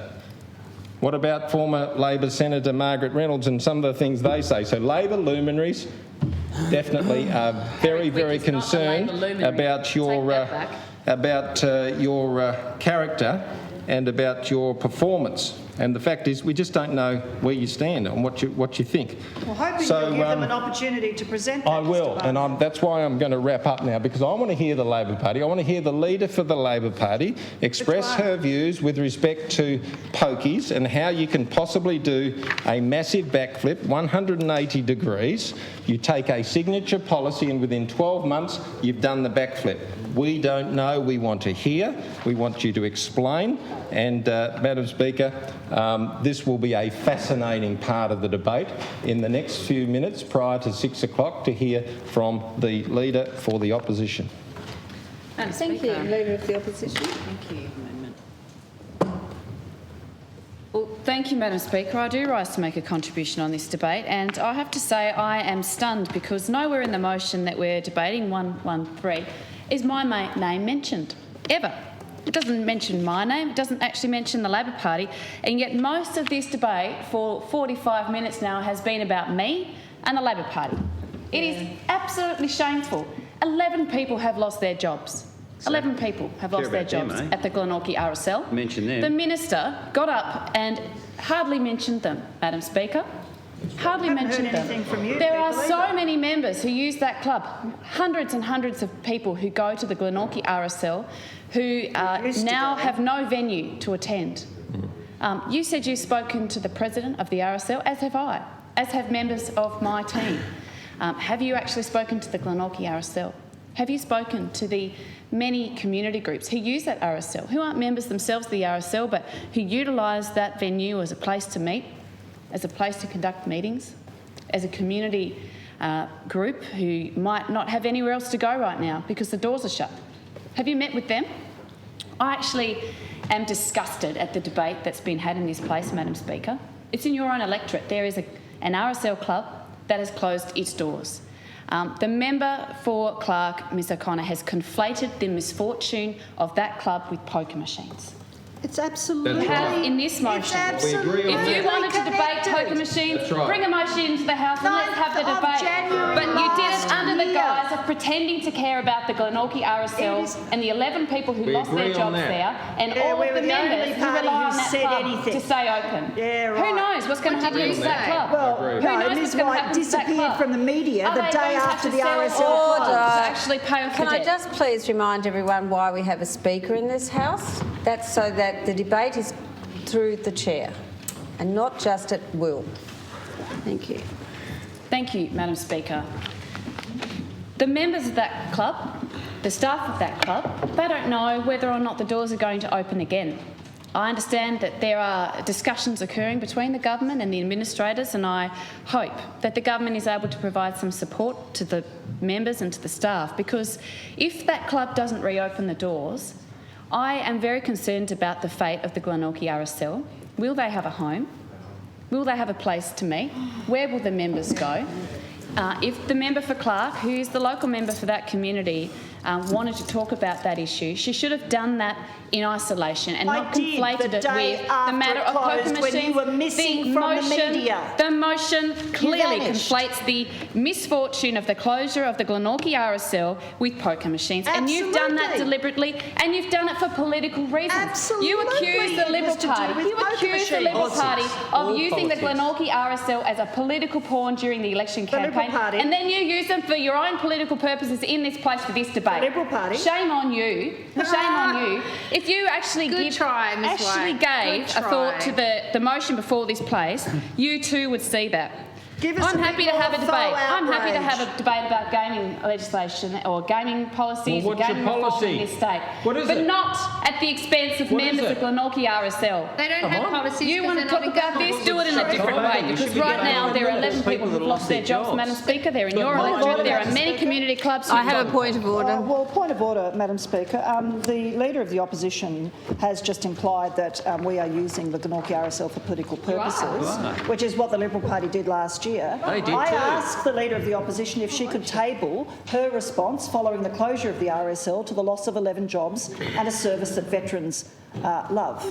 What about former Labor Senator Margaret Reynolds and some of the things they say? So Labor luminaries definitely are very, very is not a concerned Labor luminary. about your character and about your performance. And the fact is, we just don't know where you stand and what you think. Well, hoping So, you'll give them an opportunity to present that, I will, Mr. and that's why I'm going to wrap up now, because I want to hear the Labor Party. I want to hear the leader for the Labor Party express her views with respect to pokies and how you can possibly do a massive backflip, 180 degrees. You take a signature policy and within 12 months you've done the backflip. We don't know. We want to hear. We want you to explain. And, Madam Speaker, this will be a fascinating part of the debate in the next few minutes prior to 6 o'clock to hear from the Leader for the Opposition. Thank you, Leader of the Opposition. Thank you. Well, thank you, Madam Speaker. I do rise to make a contribution on this debate, and I have to say I am stunned because nowhere in the motion that we're debating, 113, is my name mentioned, ever. It doesn't mention my name, it doesn't actually mention the Labor Party, and yet most of this debate for 45 minutes now has been about me and the Labor Party. It is absolutely shameful. 11 people have lost their jobs. 11 people have lost their jobs at the Glenorchy RSL. Mention them. The Minister got up and hardly mentioned them, Madam Speaker. Hardly mentioned them. anything from you There are people so either. many members who use that club, hundreds and hundreds of people who go to the Glenorchy RSL who used to now go. have no venue to attend. You said you've spoken to the President of the RSL, as have I, as have members of my team. Have you actually spoken to the Glenorchy RSL? Have you spoken to the many community groups who use that RSL, who aren't members themselves of the RSL, but who utilise that venue as a place to meet, as a place to conduct meetings, as a community group who might not have anywhere else to go right now because the doors are shut? Have you met with them? I actually am disgusted at the debate that's been had in this place, Madam Speaker. It's in your own electorate. There is an RSL club that has closed its doors. The member for Clark, Ms O'Connor, has conflated the misfortune of that club with poker machines. It's absolutely... You have in this motion. It's absolutely If you wanted to debate connected. poker machines, That's right. bring a motion into the House and let's have the 9th of debate. January But you did it last under the year. guise of pretending to care about the Glenorchy It RSL is- and the 11 people who We lost their agree on jobs that. there and Yeah, all we of were the the only members who party rely who on that said club anything. to stay open. Yeah, right. Who knows what's going to happen to that club? Well, Who no, knows Ms what's going to White happen to that disappeared club? from the media Are the they day going to have after to the sell RSL all closed. to actually pay off Can the I debt? just please remind everyone why we have a speaker in this House? That's so that the debate is through the chair and not just at will. Thank you. Thank you, Madam Speaker. The members of that club, the staff of that club, they don't know whether or not the doors are going to open again. I understand that there are discussions occurring between the government and the administrators, and I hope that the government is able to provide some support to the members and to the staff, because if that club doesn't reopen the doors, I am very concerned about the fate of the Glenorchy RSL. Will they have a home? Will they have a place to meet? Where will the members go? If the member for Clark, who is the local member for that community, wanted to talk about that issue, she should have done that in isolation and not conflated it with the matter of poker machines. When you were missing from the media. The motion clearly vanished. conflates the misfortune of the closure of the Glenorchy RSL with poker machines. And you've done that Absolutely. deliberately, and you've done it for political reasons. Absolutely. You accuse the It Liberal was to do Party. with You poker accuse the machines. Liberal Party Politics. of All using the politics. Glenorchy RSL as a political pawn during the election The Liberal campaign, Party. and then you use them for your own political purposes in this place for this debate. The Liberal Party. Shame on you. Shame on you. If you actually Good try, Ms. actually White. gave Good a thought try. to the motion before this place, you too would see that. Give us I'm a bit happy to more have a faux debate. I'm happy to have outrage. a debate about gaming legislation or gaming policies Well, or what's your gaming reform policy? in this state. What is but it? not at the expense of What is members it? of Glenorchy RSL. They don't have policies. You want to talk about this, do it in a different way, because right now there are 11 people who've lost their jobs, Madam Speaker. They're in your electorate. There are many community clubs who I have a point of order. Well, point of order, Madam Speaker. The Leader of the Opposition has just implied that we are using the Glenorchy RSL for political purposes, which is what the Liberal Party did last year. They did I too. asked the Leader of the Opposition if she could table her response following the closure of the RSL to the loss of 11 jobs and a service that veterans love.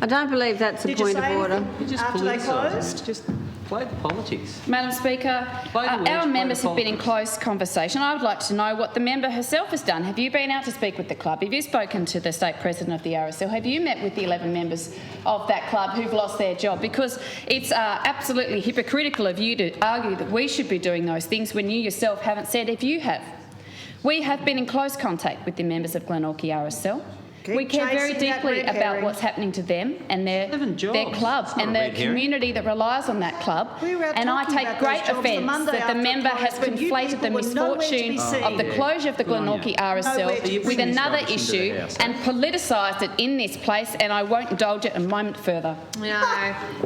I don't believe that's a Did you point say of order. anything You just after they politicise it. closed? Just play the politics. Madam Speaker, Play the our wedge, members play have the been in close conversation. I would like to know what the member herself has done. Have you been out to speak with the club? Have you spoken to the state president of the RSL? Have you met with the 11 members of that club who've lost their job? Because it's absolutely hypocritical of you to argue that we should be doing those things when you yourself haven't said if you have. We have been in close contact with the members of Glenorchy RSL. Keep We care very chasing that deeply red about herring. what's happening to them and their 11 jobs. club It's not and a the red herring. community that relies on that club. We were out And I talking take about those great jobs the offence Monday that the after member it has closed when you conflated the people were nowhere to be misfortune seen. of the closure of the Glenorchy Nowhere RSL to be with seen. another Rubbish into the issue house. and politicised it in this place, and I won't indulge it a moment further. No.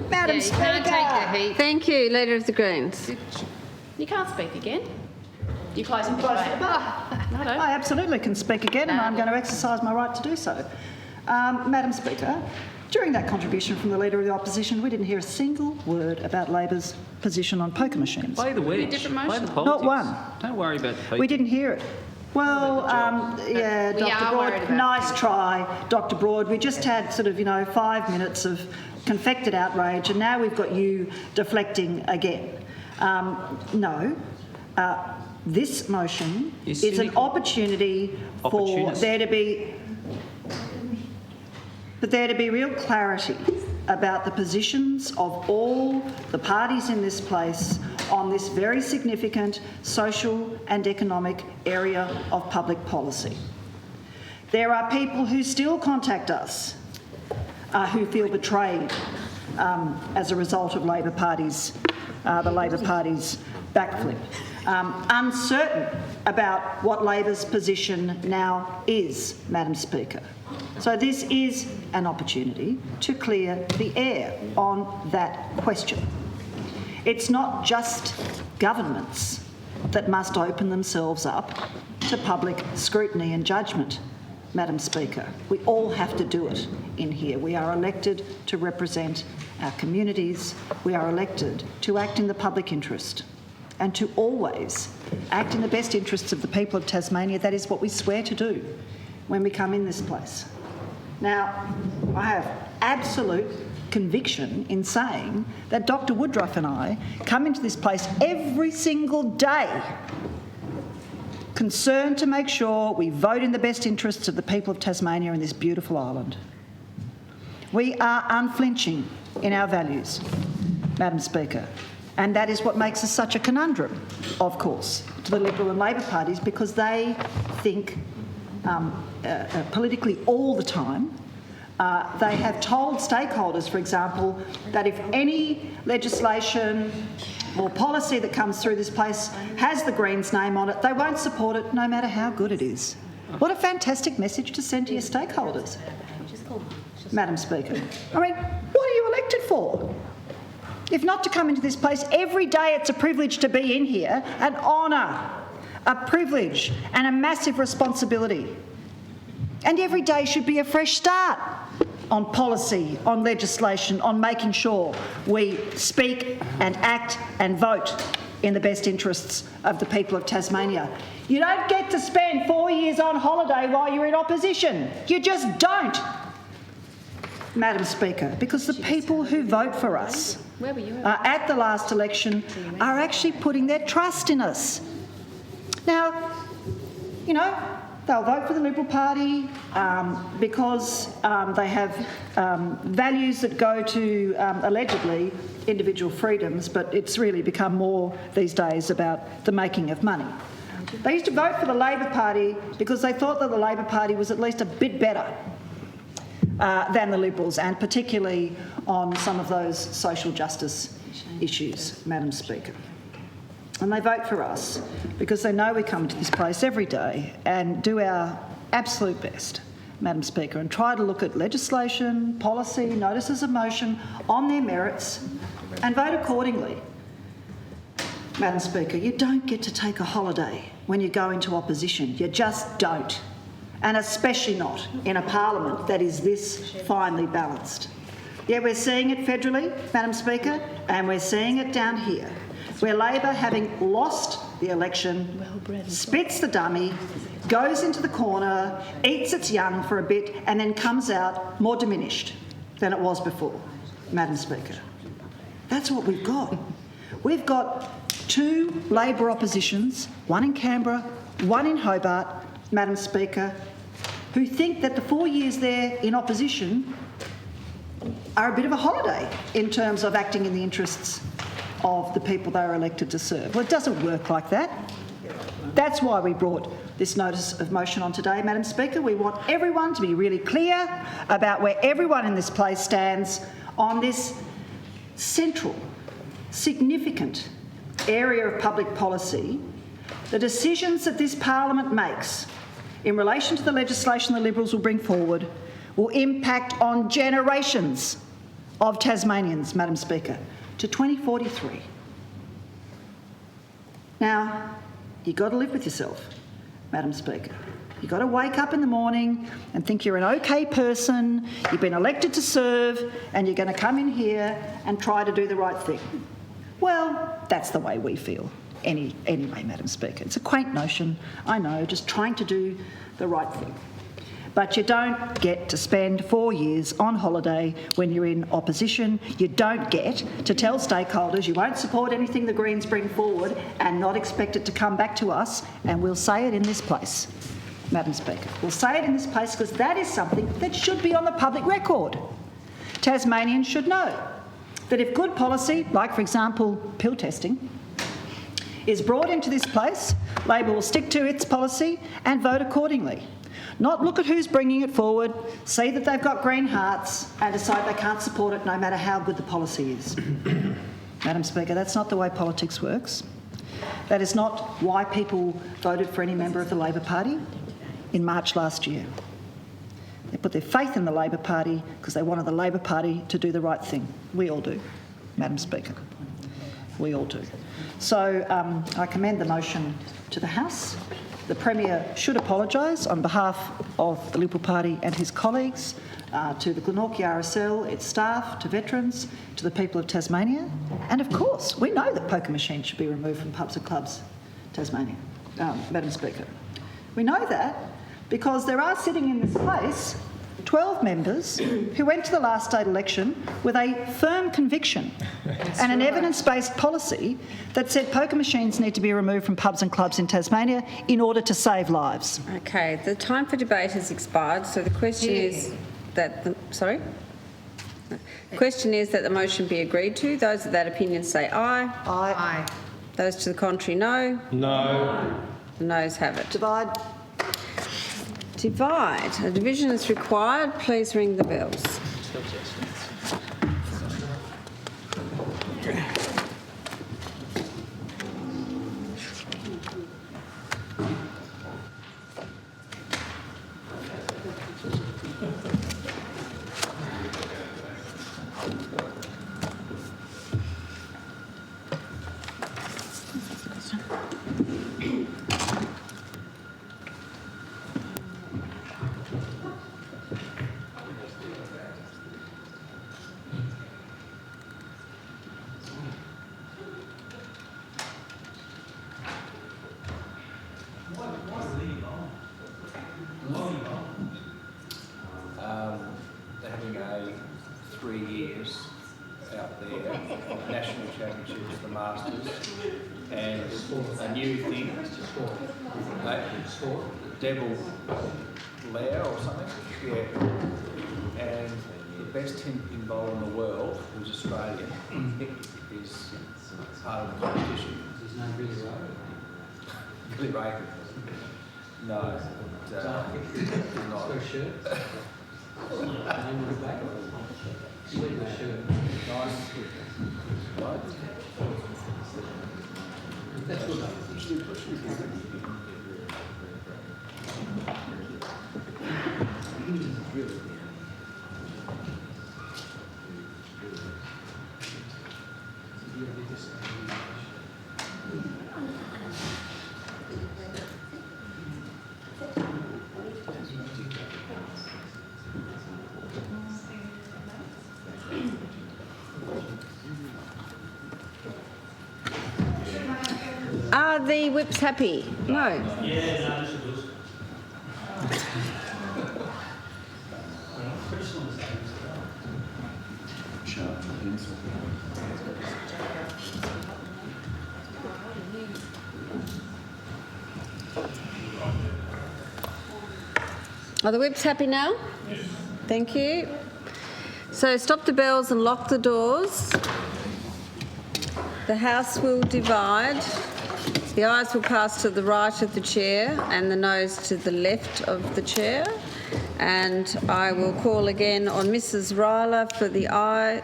Madam You can't take Speaker. the heat. Thank you, Leader of the Greens. You can't speak again. You're closing the Close debate. the debate. No, no. I absolutely can speak again, and I'm going to exercise my right to do so. Madam Speaker, during that contribution from the Leader of the Opposition, we didn't hear a single word about Labor's position on poker machines. Play the wedge. different Play the motion. politics. Not one. Don't worry about the people. We didn't hear it. Well, yeah, We Dr. are worried Broad, about nice people. try, Dr. Broad. We just had sort of, 5 minutes of confected outrage, and now we've got you deflecting again. No. This motion You're is an cynical. opportunity for Opportunist. there to be real clarity about the positions of all the parties in this place on this very significant social and economic area of public policy. There are people who still contact us who feel betrayed as a result of the Labor Party's backflip, uncertain about what Labor's position now is, Madam Speaker. So this is an opportunity to clear the air on that question. It's not just governments that must open themselves up to public scrutiny and judgment, Madam Speaker. We all have to do it in here. We are elected to represent our communities. We are elected to act in the public interest and to always act in the best interests of the people of Tasmania. That is what we swear to do when we come in this place. Now, I have absolute conviction in saying that Dr. Woodruff and I come into this place every single day concerned to make sure we vote in the best interests of the people of Tasmania and this beautiful island. We are unflinching in our values, Madam Speaker, and that is what makes us such a conundrum, of course, to the Liberal and Labor parties, because they think politically all the time. They have told stakeholders, for example, that if any legislation or policy that comes through this place has the Greens name on it, they won't support it no matter how good it is. What a fantastic message to send to your stakeholders, Madam Speaker. I mean, what are you elected for? If not to come into this place every day, it's a privilege to be in here, an honour, a privilege and a massive responsibility. And every day should be a fresh start on policy, on legislation, on making sure we speak and act and vote in the best interests of the people of Tasmania. You don't get to spend 4 years on holiday while you're in opposition. You just don't, Madam Speaker, because the people who vote for us at the last election are actually putting their trust in us. Now, they'll vote for the Liberal Party because they have values that go to, allegedly, individual freedoms, but it's really become more these days about the making of money. They used to vote for the Labor Party because they thought that the Labor Party was at least a bit better than the Liberals, and particularly on some of those social justice issues, Madam Speaker. And they vote for us because they know we come to this place every day and do our absolute best, Madam Speaker, and try to look at legislation, policy, notices of motion on their merits and vote accordingly. Madam Speaker, you don't get to take a holiday when you go into opposition. You just don't. And especially not in a parliament that is this finely balanced. Yeah, we're seeing it federally, Madam Speaker, and we're seeing it down here, where Labor, having lost the election, spits the dummy, goes into the corner, eats its young for a bit, and then comes out more diminished than it was before, Madam Speaker. That's what we've got. We've got two Labor oppositions, one in Canberra, one in Hobart, Madam Speaker, who think that the 4 years they're in opposition are a bit of a holiday in terms of acting in the interests of the people they are elected to serve. Well, it doesn't work like that. That's why we brought this notice of motion on today, Madam Speaker. We want everyone to be really clear about where everyone in this place stands on this central, significant area of public policy. The decisions that this parliament makes in relation to the legislation the Liberals will bring forward will impact on generations of Tasmanians, Madam Speaker, to 2043. Now, you've got to live with yourself, Madam Speaker. You've got to wake up in the morning and think you're an okay person, you've been elected to serve, and you're going to come in here and try to do the right thing. Well, that's the way we feel. Anyway, Madam Speaker, it's a quaint notion, I know, just trying to do the right thing. But you don't get to spend 4 years on holiday when you're in opposition. You don't get to tell stakeholders you won't support anything the Greens bring forward and not expect it to come back to us, and we'll say it in this place, Madam Speaker. We'll say it in this place because that is something that should be on the public record. Tasmanians should know that if good policy, like for example pill testing, is brought into this place, Labor will stick to its policy and vote accordingly. Not look at who's bringing it forward, see that they've got green hearts and decide they can't support it no matter how good the policy is. Madam Speaker, that's not the way politics works. That is not why people voted for any member of the Labor Party in March last year. They put their faith in the Labor Party because they wanted the Labor Party to do the right thing. We all do, Madam Speaker. We all do. So I commend the motion to the House. The Premier should apologise on behalf of the Liberal Party and his colleagues to the Glenorchy RSL, its staff, to veterans, to the people of Tasmania. And of course, we know that poker machines should be removed from pubs and clubs, Tasmania, Madam Speaker. We know that because there are sitting in this place 12 members who went to the last state election with a firm conviction and an evidence-based policy that said poker machines need to be removed from pubs and clubs in Tasmania in order to save lives. Okay, the time for debate has expired, so the question is that the question is that the motion be agreed to. Those of that opinion say aye. Aye. Those to the contrary, no. No. The noes have it. Divide. Divide. A division is required. Please ring the bells. They're having a 3 years out there of national championships, the Masters, and a new thing, Devil Lair or something, yeah. And the best in bowler in the world, who's Australian, is part of the competition. Is his name Billy Ray? Billy Ray. No, but, not. Are the whips happy? No. Are the whips happy now? Yes. Thank you. So stop the bells and lock the doors. The House will divide. The ayes will pass to the right of the chair and the noes to the left of the chair. And I will call again on Mrs. Ryler for the aye.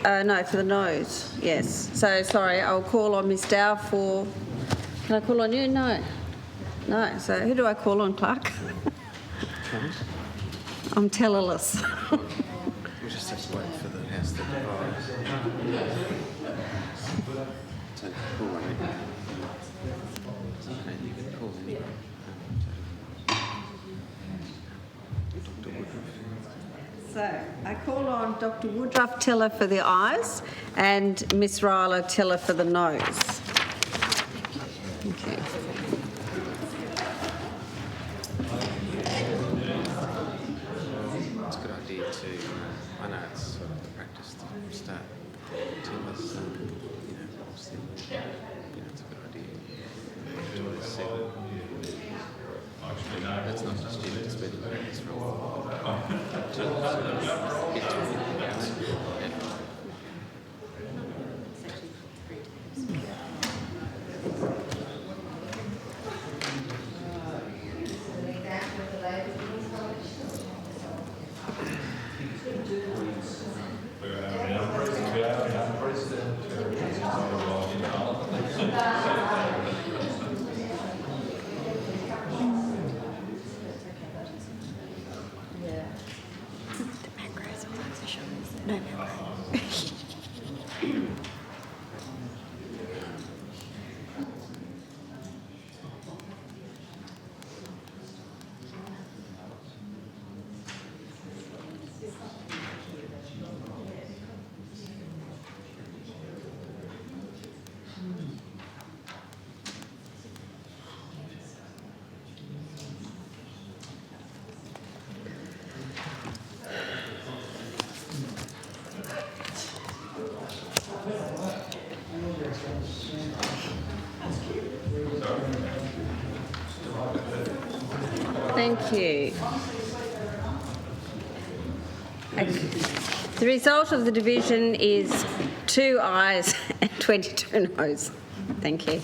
No, for the noes. Yes. So sorry, I'll call on Ms. Dow for. Can I call on you? No. No. So who do I call on, Clark? I'm tellerless. We'll just have to wait for the House to divide. So call on it. Okay, you can call in. So I call on Dr. Woodruff Teller for the ayes and Miss Ryler Teller for the noes. Thank you. It's a good idea to, I know it's sort of the practice to start Timber's, obviously, it's a good idea. That's not just you, it's been practice for a while. To sort of get to it. Thank you. The result of the division is 2 ayes and 22 noes. Thank you.